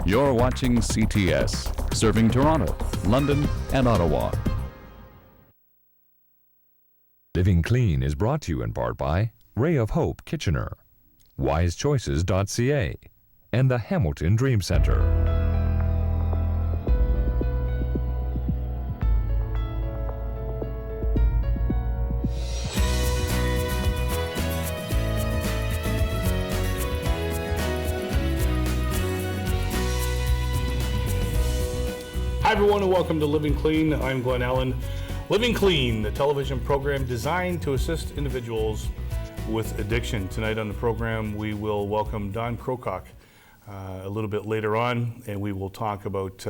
You're watching CTS, serving Toronto, London, and Ottawa. Living Clean is brought to you in part by Ray of Hope Kitchener, wisechoices.ca, and the Hamilton Dream Center. Hi everyone and welcome to Living Clean. I'm Glenn Allen. Living Clean, the television program designed to assist individuals with addiction. Tonight on the program we will welcome Don Krokock a little bit later on, and we will talk about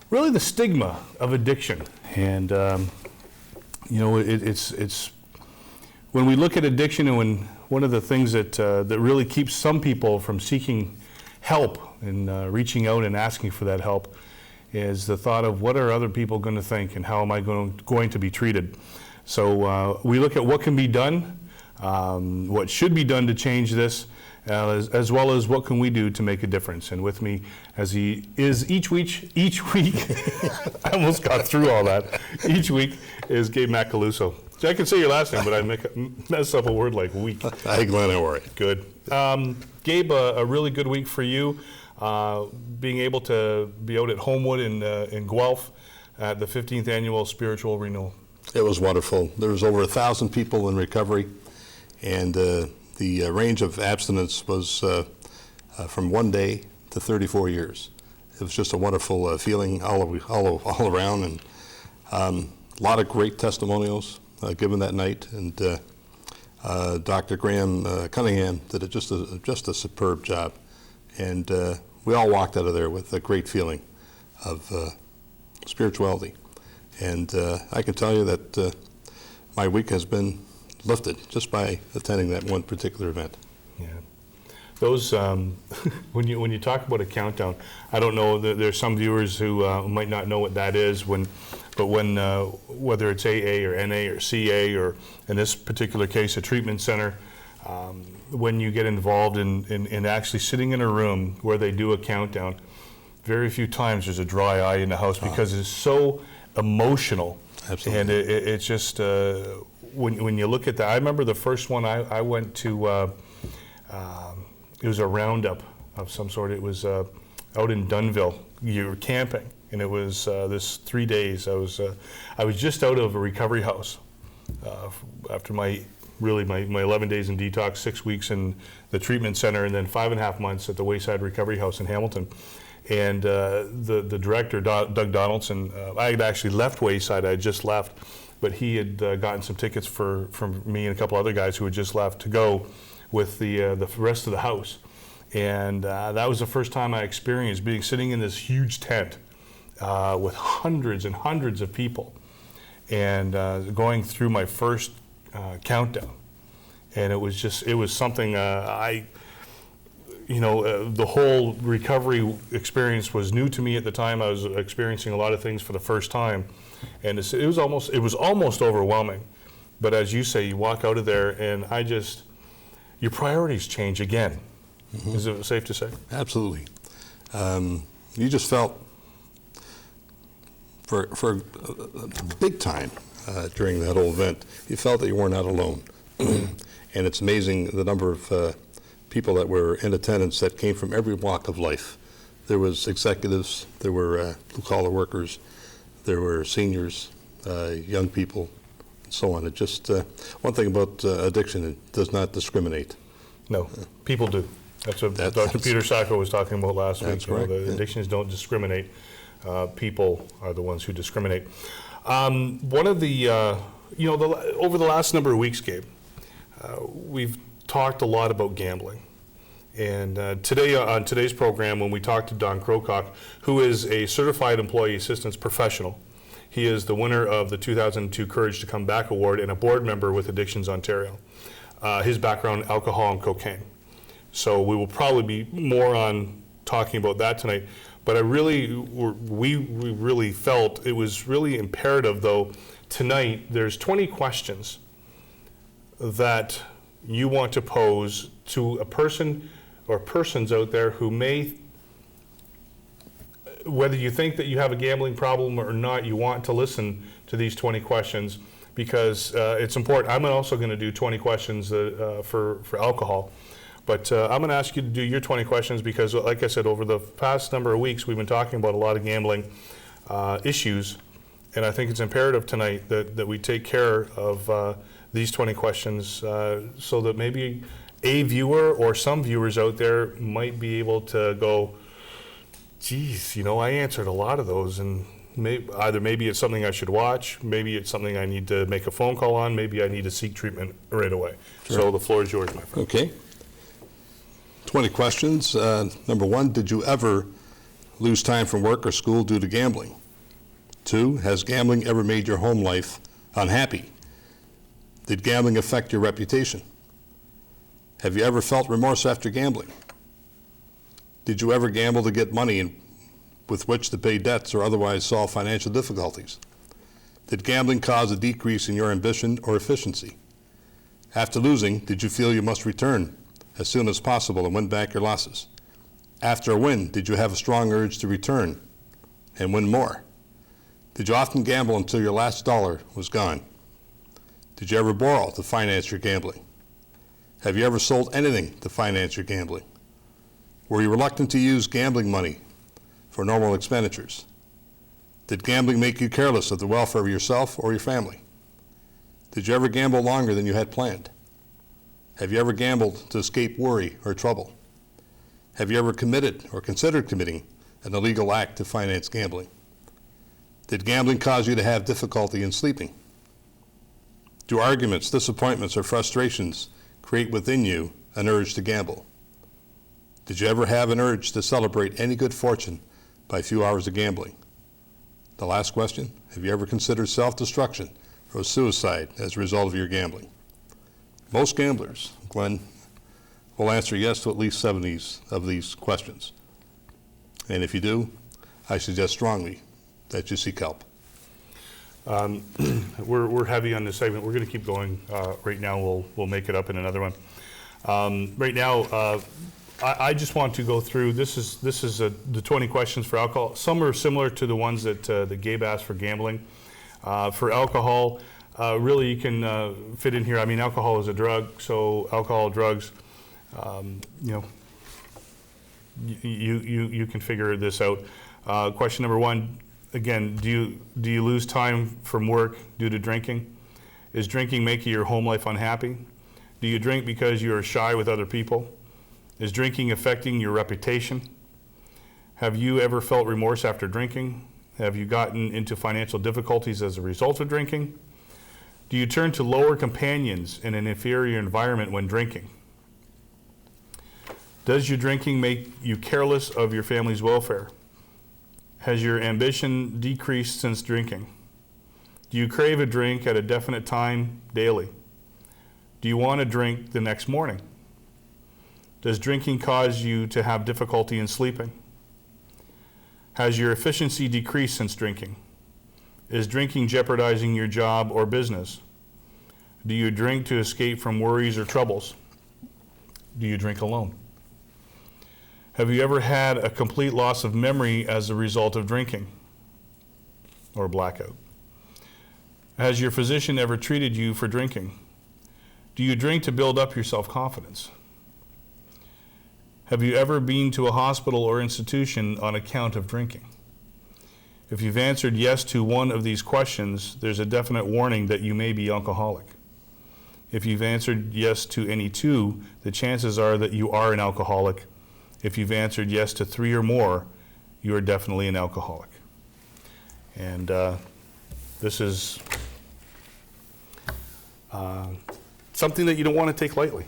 really the stigma of addiction. And it's when we look at addiction, and one of the things that really keeps some people from seeking help and reaching out and asking for that help is the thought of what are other people going to think and how am I going to be treated. So we look at what can be done, what should be done to change this, as well as what can we do to make a difference. And with me, as he is each week, I almost got through all that. Each week is Gabe Macaluso. So I can say your last name, but I mess up a word like week. Hi, Glenn, how are you? Good. Gabe, a really good week for you. Being able to be out at Homewood in Guelph at the 15th Annual Spiritual Renewal. It was wonderful. There was over 1,000 people in recovery, and the range of abstinence was from 1 day to 34 years. It was just a wonderful feeling all around, and a lot of great testimonials given that night. And Dr. Graham Cunningham did just a superb job. And we all walked out of there with a great feeling of spirituality. And I can tell you that my week has been lifted just by attending that one particular event. Yeah. Those, when you talk about a countdown, I don't know, there's some viewers who might not know what that is, but when whether it's AA or NA or CA, or in this particular case, a treatment center, when you get involved in actually sitting in a room where they do a countdown, very few times there's a dry eye in the house because it's so emotional. Absolutely. And it's just, when you look at that, I remember the first one I went to, it was a roundup of some sort. It was out in Dunnville. You were camping, and it was this 3 days. I was just out of a recovery house after my 11 days in detox, 6 weeks in the treatment center, and then 5.5 months at the Wayside Recovery House in Hamilton. And the director, Doug Donaldson, I had actually left Wayside. I had just left, but he had gotten some tickets for me and a couple other guys who had just left to go with the rest of the house. And that was the first time I experienced sitting in this huge tent with hundreds and hundreds of people, and going through my first countdown. And it was something the whole recovery experience was new to me at the time. I was experiencing a lot of things for the first time, and it was almost overwhelming. But as you say, you walk out of there, and your priorities change again. Mm-hmm. Is it safe to say? Absolutely. You just felt for a big time during that whole event, you felt that you were not alone. And it's amazing the number of people that were in attendance that came from every walk of life. There was executives, there were blue-collar workers, there were seniors, young people, and so on. It just, one thing about addiction, it does not discriminate. No, people do. That's what Dr. Peter Sacco was talking about last week. That's right. The addictions don't discriminate. People are the ones who discriminate. One of the, over the last number of weeks, Gabe, we've talked a lot about gambling. And today, on today's program, when we talked to Don Krokock, who is a certified employee assistance professional, he is the winner of the 2002 Courage to Come Back Award and a board member with Addictions Ontario. His background, alcohol and cocaine. So we will probably be more on talking about that tonight. But we really felt it was really imperative, though, tonight there's 20 questions that you want to pose to a person or persons out there who may whether you think that you have a gambling problem or not, you want to listen to these 20 questions because it's important. I'm also going to do 20 questions for alcohol. But I'm going to ask you to do your 20 questions because, like I said, over the past number of weeks, we've been talking about a lot of gambling issues. And I think it's imperative tonight that we take care of these 20 questions so that maybe a viewer or some viewers out there might be able to go, geez, I answered a lot of those, and maybe it's something I should watch, maybe it's something I need to make a phone call on, maybe I need to seek treatment right away. Sure. So the floor is yours, my friend. Okay. 20 questions. Number 1, did you ever lose time from work or school due to gambling? 2, has gambling ever made your home life unhappy? Did gambling affect your reputation? Have you ever felt remorse after gambling? Did you ever gamble to get money with which to pay debts or otherwise solve financial difficulties? Did gambling cause a decrease in your ambition or efficiency? After losing, did you feel you must return as soon as possible and win back your losses? After a win, did you have a strong urge to return and win more? Did you often gamble until your last dollar was gone? Did you ever borrow to finance your gambling? Have you ever sold anything to finance your gambling? Were you reluctant to use gambling money for normal expenditures? Did gambling make you careless of the welfare of yourself or your family? Did you ever gamble longer than you had planned? Have you ever gambled to escape worry or trouble? Have you ever committed or considered committing an illegal act to finance gambling? Did gambling cause you to have difficulty in sleeping? Do arguments, disappointments, or frustrations create within you an urge to gamble? Did you ever have an urge to celebrate any good fortune by a few hours of gambling? The last question, have you ever considered self-destruction or suicide as a result of your gambling? Most gamblers, Glenn, will answer yes to at least 7 of these questions. And if you do, I suggest strongly that you seek help. We're heavy on this segment. We're going to keep going right now. We'll make it up in another one. Right now, I just want to go through. This is the 20 questions for alcohol. Some are similar to the ones that Gabe asked for gambling. For alcohol, really you can fit in here. I mean, alcohol is a drug, so alcohol, drugs. You can figure this out. Question number 1. Again, do you lose time from work due to drinking? Is drinking making your home life unhappy? Do you drink because you are shy with other people? Is drinking affecting your reputation? Have you ever felt remorse after drinking? Have you gotten into financial difficulties as a result of drinking? Do you turn to lower companions in an inferior environment when drinking? Does your drinking make you careless of your family's welfare? Has your ambition decreased since drinking? Do you crave a drink at a definite time daily? Do you want to drink the next morning? Does drinking cause you to have difficulty in sleeping? Has your efficiency decreased since drinking? Is drinking jeopardizing your job or business? Do you drink to escape from worries or troubles? Do you drink alone? Have you ever had a complete loss of memory as a result of drinking or blackout? Has your physician ever treated you for drinking? Do you drink to build up your self-confidence? Have you ever been to a hospital or institution on account of drinking? If you've answered yes to one of these questions, there's a definite warning that you may be alcoholic. If you've answered yes to any 2, the chances are that you are an alcoholic. If you've answered yes to 3 or more, you are definitely an alcoholic. And this is something that you don't want to take lightly.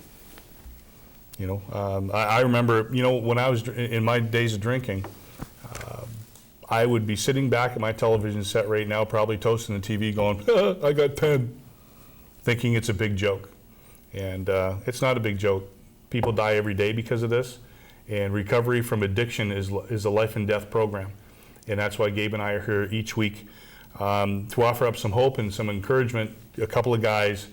I remember, when I was in my days of drinking, I would be sitting back at my television set right now, probably toasting the TV going, I got 10, thinking it's a big joke. And it's not a big joke. People die every day because of this. And recovery from addiction is a life and death program. And that's why Gabe and I are here each week to offer up some hope and some encouragement. A couple of guys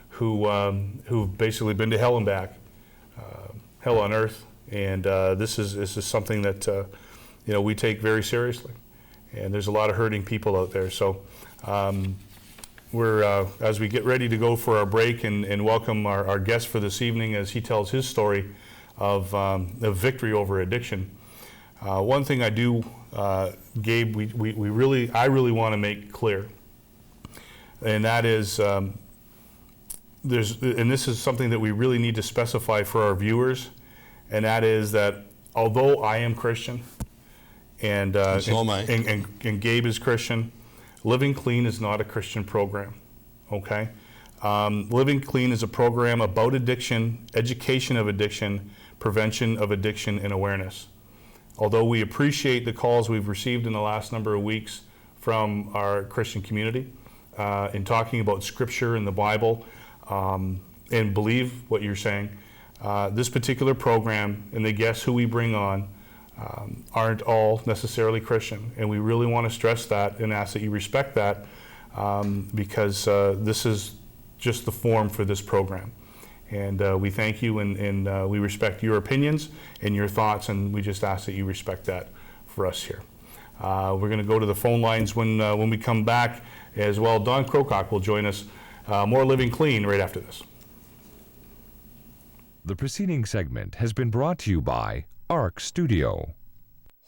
who've basically been to hell and back, hell on earth. And this is something that we take very seriously. And there's a lot of hurting people out there. So we're, as we get ready to go for our break and welcome our guest for this evening as he tells his story of victory over addiction. One thing I do, Gabe, I really want to make clear, and that is, and this is something that we really need to specify for our viewers, and that is that although I am Christian, and So am I. and Gabe is Christian, Living Clean is not a Christian program, okay? Living Clean is a program about addiction, education of addiction, prevention of addiction, and awareness. Although we appreciate the calls we've received in the last number of weeks from our Christian community in talking about Scripture and the Bible, and believe what you're saying, this particular program and the guests who we bring on aren't all necessarily Christian. And we really want to stress that and ask that you respect that because this is just the form for this program. And we thank you and we respect your opinions and your thoughts, and we just ask that you respect that for us here. We're going to go to the phone lines when we come back as well. Don Krokock will join us. More Living Clean right after this. The preceding segment has been brought to you by ARC Studio.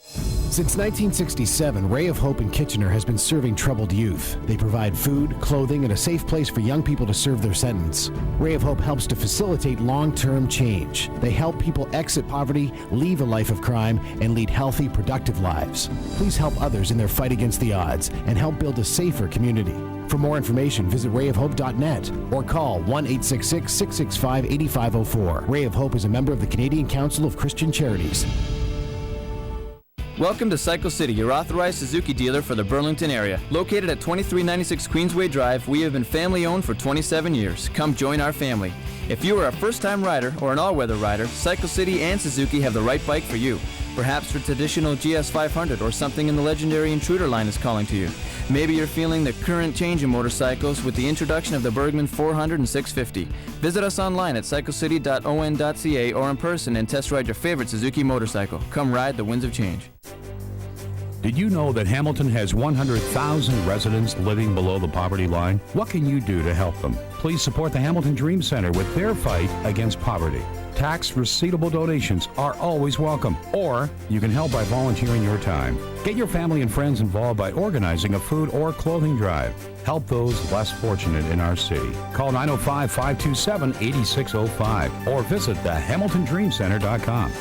Since 1967, Ray of Hope in Kitchener has been serving troubled youth. They provide food, clothing, and a safe place for young people to serve their sentence. Ray of Hope helps to facilitate long-term change. They help people exit poverty, leave a life of crime, and lead healthy, productive lives. Please help others in their fight against the odds and help build a safer community. For more information, visit rayofhope.net or call 1-866-665-8504. Ray of Hope is a member of the Canadian Council of Christian Charities. Welcome to Cycle City, your authorized Suzuki dealer for the Burlington area. Located at 2396 Queensway Drive, we have been family-owned for 27 years. Come join our family. If you are a first-time rider or an all-weather rider, Cycle City and Suzuki have the right bike for you. Perhaps your traditional GS500 or something in the legendary Intruder line is calling to you. Maybe you're feeling the current change in motorcycles with the introduction of the Bergman 400 and 650. Visit us online at cyclecity.on.ca or in person and test ride your favorite Suzuki motorcycle. Come ride the winds of change. Did you know that Hamilton has 100,000 residents living below the poverty line? What can you do to help them? Please support the Hamilton Dream Center with their fight against poverty. Tax receivable donations are always welcome, or you can help by volunteering your time. Get your family and friends involved by organizing a food or clothing drive. Help those less fortunate in our city. Call 905-527-8605 or visit thehamiltondreamcenter.com.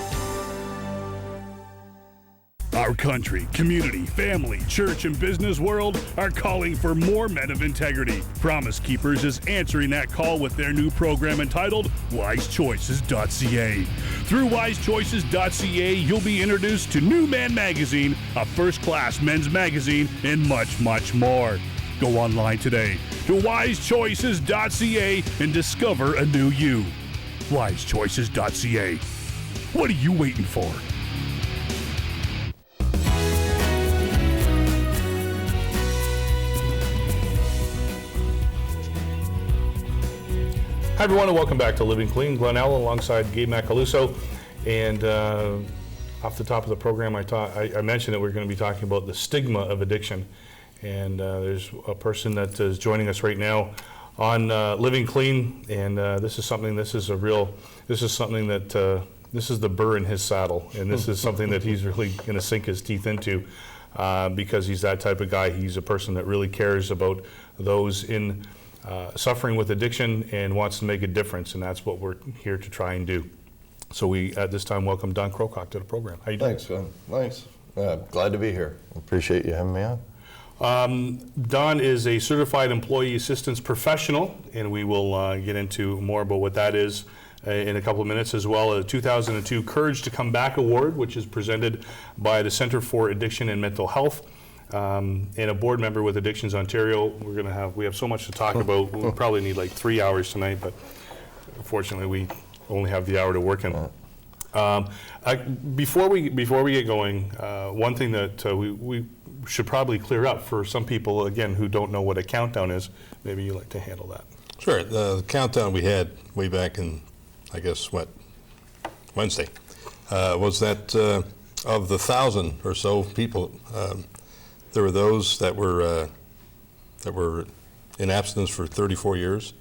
Our country, community, family, church, and business world are calling for more men of integrity. Promise Keepers is answering that call with their new program entitled WiseChoices.ca. Through WiseChoices.ca, you'll be introduced to New Man Magazine, a first-class men's magazine, and much, much more. Go online today to WiseChoices.ca and discover a new you. WiseChoices.ca. What are you waiting for? Hi everyone, and welcome back to Living Clean. Glenn Allen alongside Gabe Macaluso. And off the top of the program, I mentioned that we're going to be talking about the stigma of addiction. And there's a person that is joining us right now on Living Clean. And this is the burr in his saddle. And this is something that he's really going to sink his teeth into because he's that type of guy. He's a person that really cares about those in suffering with addiction and wants to make a difference, and that's what we're here to try and do. So we, at this time, welcome Don Krokock to the program. How you doing? Thanks, Phil. Thanks. Glad to be here. Appreciate you having me on. Don is a certified employee assistance professional, and we will get into more about what that is in a couple of minutes, as well as a 2002 Courage to Come Back Award, which is presented by the Centre for Addiction and Mental Health. And a board member with Addictions Ontario. We have so much to talk about. We'll probably need like 3 hours tonight, but unfortunately we only have the hour to work in. Before we get going, one thing that we should probably clear up for some people, again, who don't know what a countdown is. Maybe you'd like to handle that. Sure. The countdown we had way back in, I guess, Wednesday, was that of the 1,000 or so people, there were those that were in abstinence for 34 years,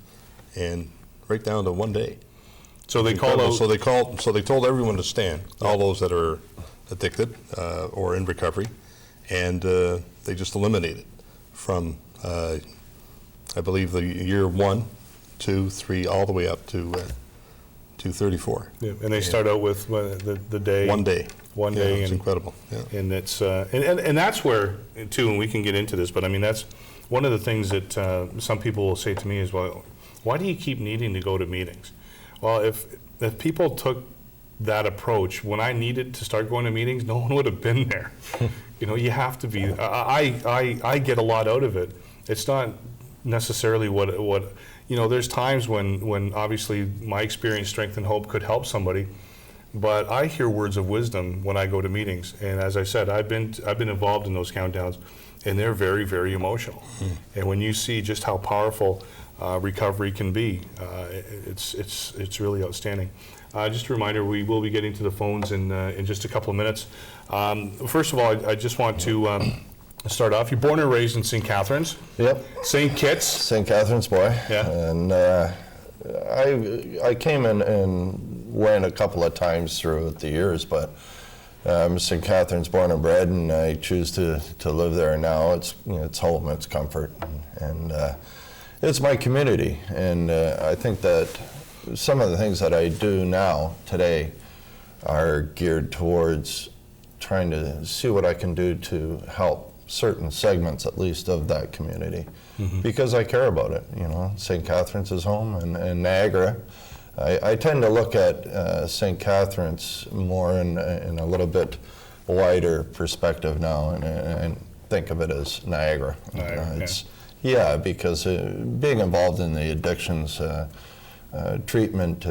and right down to one day. So they called out. So they told everyone to stand, all those that are addicted or in recovery, and they just eliminated from, I believe, the year 1, 2, 3, all the way up to 34. Yeah, and they start out with the day. One day. One day. It's incredible. Yeah. And it's and that's where too, and we can get into this, but I mean that's one of the things that some people will say to me is, well, why do you keep needing to go to meetings? Well, if people took that approach when I needed to start going to meetings, no one would have been there. You know, you have to be. I get a lot out of it. It's not necessarily what you know. There's times when obviously my experience, strength, and hope could help somebody. But I hear words of wisdom when I go to meetings, and as I said, I've been involved in those countdowns, and they're very, very emotional. And when you see just how powerful recovery can be, it's really outstanding. Just a reminder, we will be getting to the phones in just a couple of minutes. First of all, I just want to start off. You're born and raised in St. Catharines. Yep. St. Kitts. St. Catharines boy. Yeah. And I came in and went a couple of times throughout the years, but I'm St. Catharines born and bred, and I choose to live there now. It's it's home, it's comfort, and it's my community. And I think that some of the things that I do now today are geared towards trying to see what I can do to help certain segments, at least, of that community, because I care about it. You know, St. Catharines is home, and Niagara. I tend to look at St. Catharines more in a little bit wider perspective now, and think of it as Niagara. Because being involved in the addictions treatment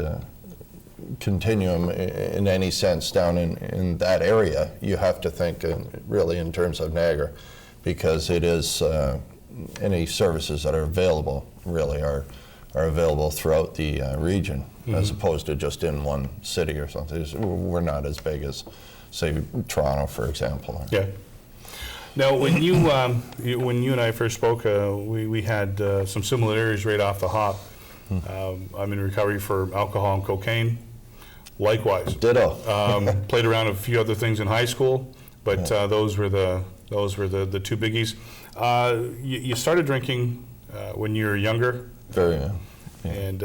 continuum in any sense down in that area, you have to think really in terms of Niagara, because it is any services that are available really are available throughout the region, as opposed to just in one city or something. We're not as big as, say, Toronto, for example. Yeah. Now, when you and I first spoke, we had some similarities right off the hop. I'm in recovery for alcohol and cocaine. Likewise. Ditto. Played around a few other things in high school, but those were the two biggies. You started drinking when you were younger. Very young. Yeah. And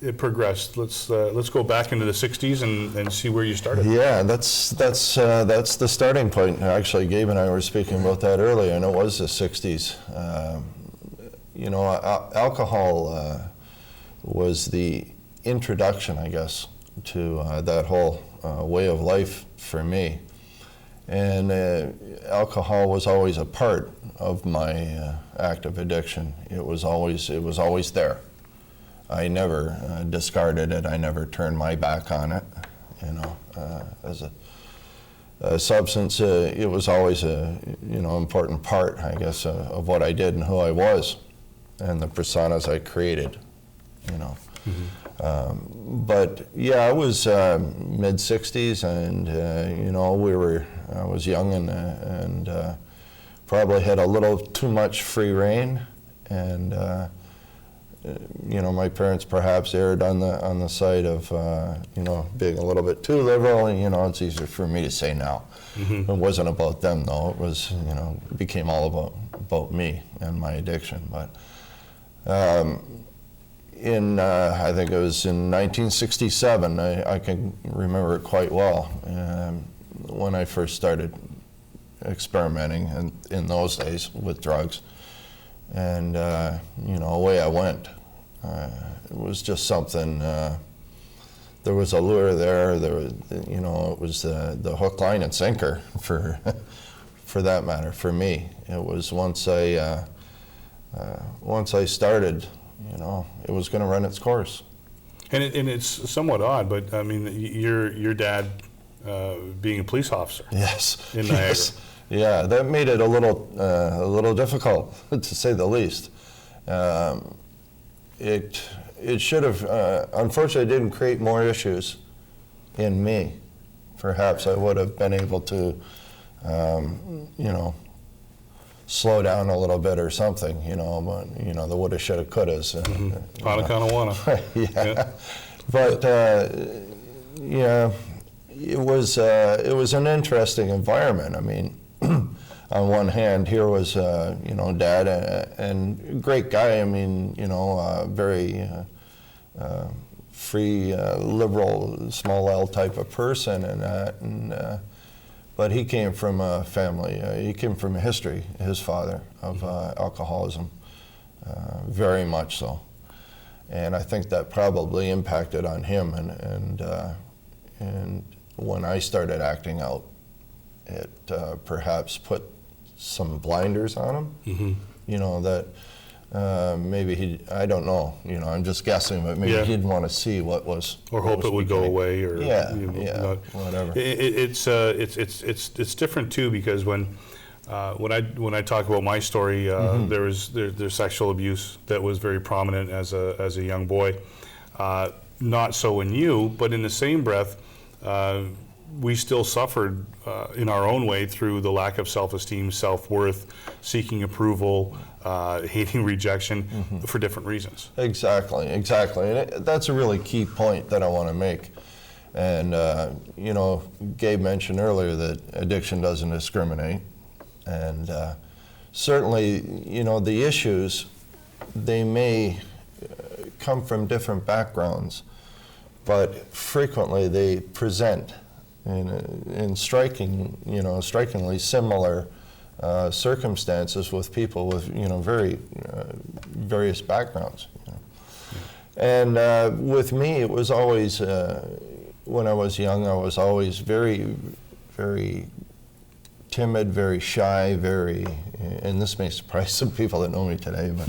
it progressed. Let's go back into the 60s and see where you started. Yeah, that's the starting point. Actually, Gabe and I were speaking about that earlier, and it was the 60s. Alcohol was the introduction, I guess, to that whole way of life for me. And alcohol was always a part of my active addiction. It was always there. I never discarded it. I never turned my back on it. As a substance, it was always a important part, I guess, of what I did and who I was, and the personas I created. But yeah, I was mid 60s, and I was young and probably had a little too much free reign, and my parents perhaps erred on the side of being a little bit too liberal, and it's easier for me to say now. It wasn't about them though. It was it became all about me and my addiction. But I think it was in 1967, I can remember it quite well, when I first started experimenting in those days with drugs. And, away I went. It was just something, there was a lure there, it was the hook, line, and sinker for that matter, for me. It was once I started, it was going to run its course. And it's somewhat odd, but I mean, your dad being a police officer. Yes. In Niagara. Yes. Yeah, that made it a little difficult, to say the least. It should have, unfortunately, it didn't create more issues in me perhaps I would have been able to, you know, slow down a little bit or something, you know, but, you know, the woulda, shoulda, couldas. Pana, kana, wana. Yeah. But, yeah, it was an interesting environment. I mean, on one hand, here was, you know, Dad, and great guy. I mean, you know, very free, liberal, small L type of person, and that. And but he came from a family. He came from a history. His father of alcoholism, very much so. And I think that probably impacted on him. And when I started acting out, it perhaps put some blinders on him. Mm-hmm. You know, that maybe I don't know, you know, I'm just guessing, but maybe he didn't want to see what was. Or hope it would go away, or whatever. It's different too, because when I talk about my story, there's sexual abuse that was very prominent as a young boy. Not so in you, but in the same breath, we still suffered in our own way through the lack of self-esteem, self-worth, seeking approval, hating rejection for different reasons. Exactly. And that's a really key point that I want to make. And, you know, Gabe mentioned earlier that addiction doesn't discriminate. And certainly, you know, the issues, they may come from different backgrounds, but frequently they present in strikingly similar circumstances with people with, you know, very various backgrounds. You know. And with me, it was always, when I was young, I was always very, very timid, very shy, and this may surprise some people that know me today, but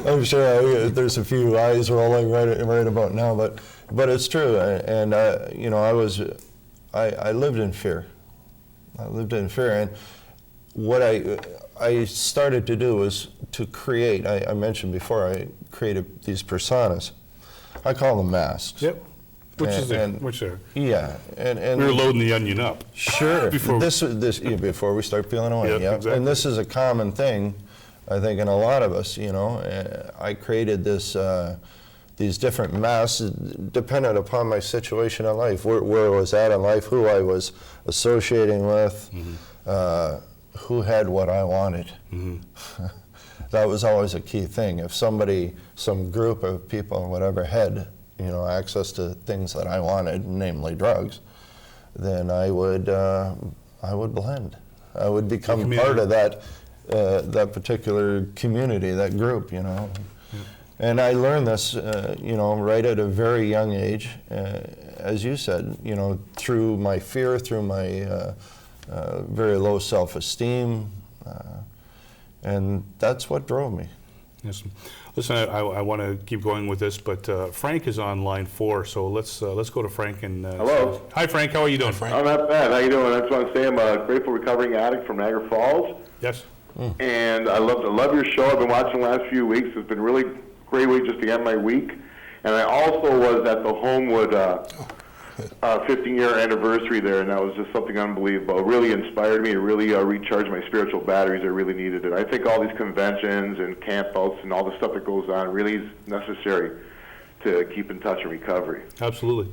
I'm sure there's a few eyes rolling right about now, but it's true. And you know, I lived in fear. And what I started to do was to create. I mentioned before, I created these personas. I call them masks. Yep. Which are yeah, and we were loading the onion up. Sure. before we start peeling away. Yep, yeah, exactly. And this is a common thing, I think, in a lot of us. You know, I created these different masks dependent upon my situation in life, where I was at in life, who I was associating with, who had what I wanted. That was always a key thing. If some group of people, whatever, had, you know, access to things that I wanted, namely drugs, then I would blend. I would become part of that particular community, that group, you know. Yeah. And I learned this, you know, right at a very young age, as you said, you know, through my fear, through my very low self-esteem, and that's what drove me. Yes. Listen, I want to keep going with this, but Frank is on line 4, so let's go to Frank. And hello. Hi, Frank. How are you doing, Frank? I'm not bad. How you doing? I just want to say I'm a grateful recovering addict from Niagara Falls. Yes. And I love your show. I've been watching the last few weeks. It's been really great week just to end my week. And I also was at the Homewood 15-year anniversary there, and that was just something unbelievable. It really inspired me. It really recharged my spiritual batteries. I really needed it. I think all these conventions and campouts and all the stuff that goes on really is necessary to keep in touch in recovery. Absolutely.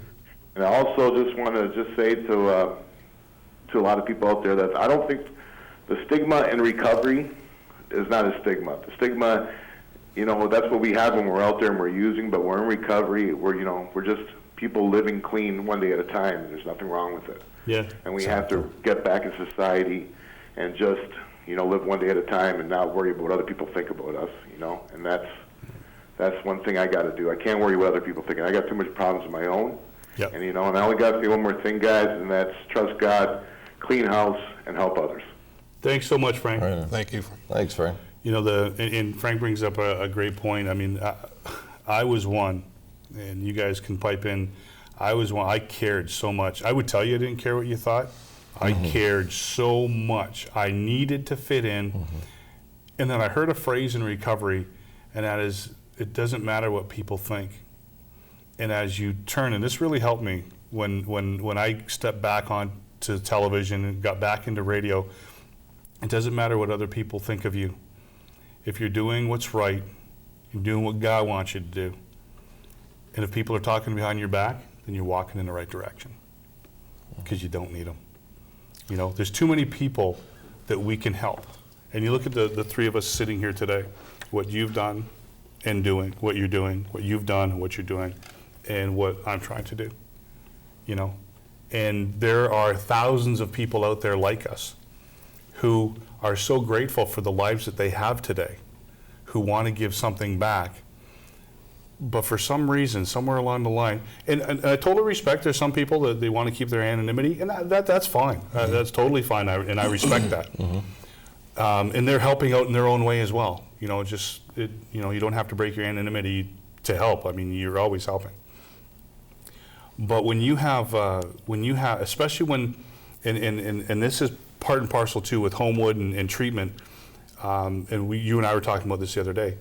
And I also just want to just say to a lot of people out there that I don't think the stigma in recovery is not a stigma. The stigma, you know, that's what we have when we're out there and we're using, but we're in recovery. We're just people living clean one day at a time. There's nothing wrong with it. Yeah. And we have to get back in society and just, you know, live one day at a time and not worry about what other people think about us, you know. And that's one thing I got to do. I can't worry what other people think. I got too much problems of my own. Yep. And, you know, and I only got to say one more thing, guys, and that's trust God, clean house, and help others. Thanks so much, Frank. Right. Thank you. Thanks, Frank. You know, and Frank brings up a great point. I mean, I was one, and you guys can pipe in. I was one. I cared so much. I would tell you I didn't care what you thought. I cared so much. I needed to fit in. And then I heard a phrase in recovery, and that is, it doesn't matter what people think. And as you turn, and this really helped me, when I stepped back on to television and got back into radio, it doesn't matter what other people think of you. If you're doing what's right, you're doing what God wants you to do, and if people are talking behind your back, then you're walking in the right direction, because you don't need them. You know, there's too many people that we can help. And you look at the three of us sitting here today, what you've done and doing, what you're doing, what you've done and what you're doing, and what I'm trying to do, you know. And there are thousands of people out there like us who are so grateful for the lives that they have today, who want to give something back. But for some reason, somewhere along the line, and I totally respect there's some people that they want to keep their anonymity, and that's fine. That's totally fine, and I respect that. And they're helping out in their own way as well. You know, you don't have to break your anonymity to help. I mean, you're always helping. But when you have, especially when, and this is part and parcel too with Homewood and treatment, and you and I were talking about this the other day.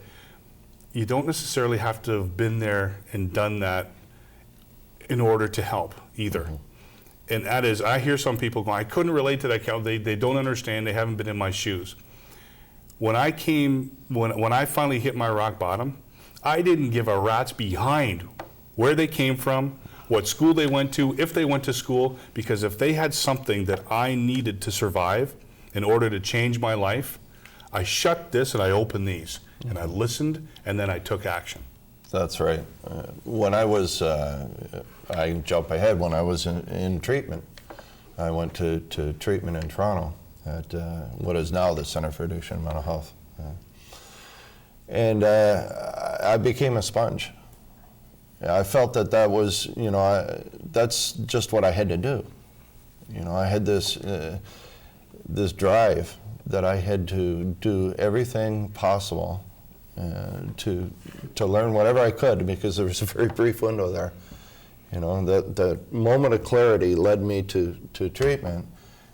You don't necessarily have to have been there and done that in order to help either. And that is, I hear some people going, I couldn't relate to that. They don't understand. They haven't been in my shoes. When I finally hit my rock bottom, I didn't give a rat's behind where they came from, what school they went to, if they went to school, because if they had something that I needed to survive in order to change my life, I shut this and I opened these. And I listened, and then I took action. That's right. When I was, I jump ahead, when I was in treatment, I went to treatment in Toronto at what is now the Centre for Addiction and Mental Health. And I became a sponge. I felt that was, you know, that's just what I had to do. You know, I had this drive that I had to do everything possible to learn whatever I could, because there was a very brief window there. You know, that moment of clarity led me to treatment,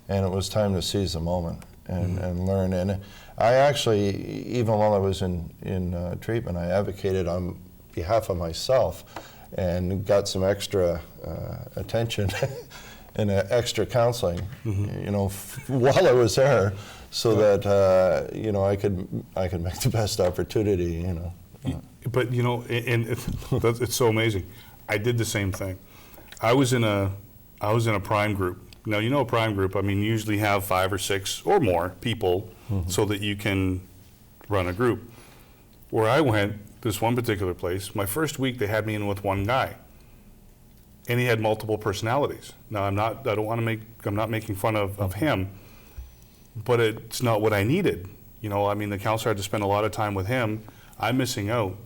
and it was time to seize the moment and learn. And I actually, even while I was in treatment, I advocated on behalf of myself and got some extra attention and extra counseling, you know, while I was there, so that you know, I could make the best opportunity, you know. But you know, and it's so amazing. I did the same thing. I was in a prime group. Now, you know, a prime group, I mean, you usually have 5 or 6 or more people so that you can run a group. Where I went, this one particular place, my first week they had me in with one guy, and he had multiple personalities. Now, I'm not making fun of him, but it's not what I needed. You know, I mean, the counselor had to spend a lot of time with him. I'm missing out.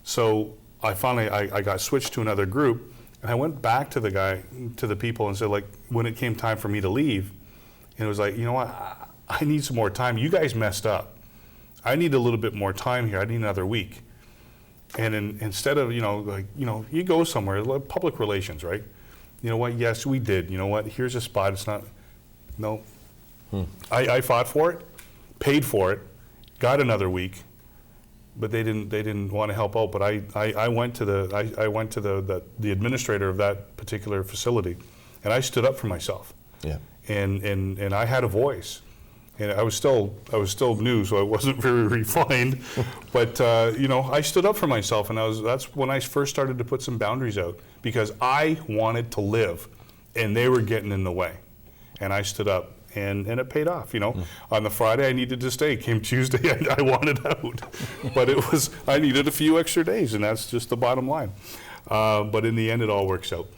So I finally got switched to another group, and I went back to the people and said, like, when it came time for me to leave, and it was like, you know what, I need some more time. You guys messed up. I need a little bit more time here. I need another week. And instead of, you know, like, you know, you go somewhere, like public relations, right? You know what, yes, we did. You know what, here's a spot, it's not, no. I fought for it, paid for it, got another week, but they didn't want to help out. But I went to the administrator of that particular facility, and I stood up for myself. Yeah. And I had a voice. And I was still new, so I wasn't very refined, but you know, I stood up for myself, and that's when I first started to put some boundaries out, because I wanted to live, and they were getting in the way, and I stood up, and it paid off. You know, on the Friday I needed to stay. Came Tuesday, I wanted out, but I needed a few extra days, and that's just the bottom line. But in the end, it all works out.